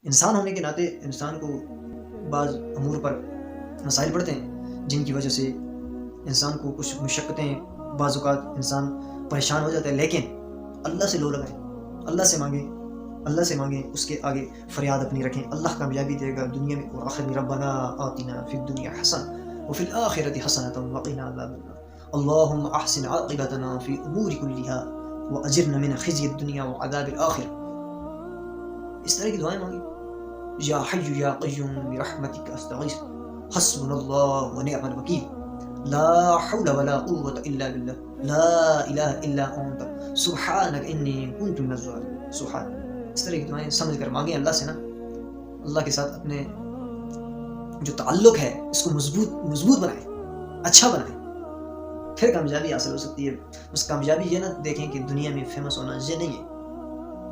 انسان ہونے کے ناطے انسان کو بعض امور پر مسائل پڑتے ہیں جن کی وجہ سے انسان کو کچھ مشقتیں، بعض اوقات انسان پریشان ہو جاتا ہے، لیکن اللہ سے لو لگائیں، اللہ سے مانگیں، اس کے آگے فریاد اپنی رکھیں، اللہ کامیابی دے گا دنیا میں اور آخرت میں۔ ربنا آتنا فی الدنیا حسنہ وفی الآخرۃ حسنۃ وقنا عذاب النار اللہم احسن عاقبتنا فی امور کلھا واجرنا من خزی الدنیا وعذاب الآخرہ۔ اس طرح کی دعائیں مانگیں۔ یا حی یا قیوم برحمتک استغیث حسبنا اللہ ونعم الوکیل لا حول ولا قوة الا باللہ لا الہ الا انت سبحانک انی کنت من الظالمین۔ سبحان، اس طرح کی دعائیں سمجھ کر مانگیں اللہ سے نا، اللہ کے ساتھ اپنے جو تعلق ہے اس کو مضبوط بنائیں، اچھا بنائیں، پھر کامیابی حاصل ہو سکتی ہے۔ بس کامیابی یہ نہ دیکھیں کہ دنیا میں فیمس ہونا، یہ نہیں ہے،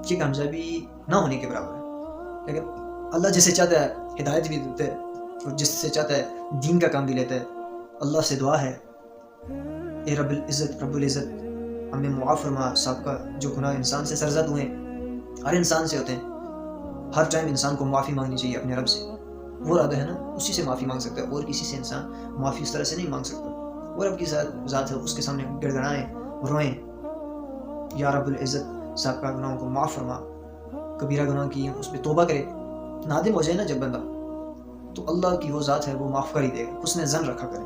یہ کامیابی نہ ہونے کے برابر ہے۔ لیکن اللہ جسے چاہتا ہے ہدایت بھی دیتا ہے اور جس سے چاہتا ہے دین کا کام بھی لیتا ہے۔ اللہ سے دعا ہے اے رب العزت ہمیں معاف فرما، سابقہ جو گناہ انسان سے سرزد ہوئے ہر انسان سے ہوتے ہیں، ہر ٹائم انسان کو معافی مانگنی چاہیے اپنے رب سے، وہ رب ہے نا، اسی سے معافی مانگ سکتا ہے، اور کسی سے انسان معافی اس طرح سے نہیں مانگ سکتا۔ وہ رب کی ذات ہے، اس کے سامنے گڑ گڑائیں، روئیں، یا رب العزت سابقہ گناہوں کو معاف فرما، کبیرہ گناہ کی اس پہ توبہ کرے، نادم ہو جائے نا جب بندہ، تو اللہ کی وہ ذات ہے وہ معاف کر ہی دے گا، اس نے ظن رکھا کرے۔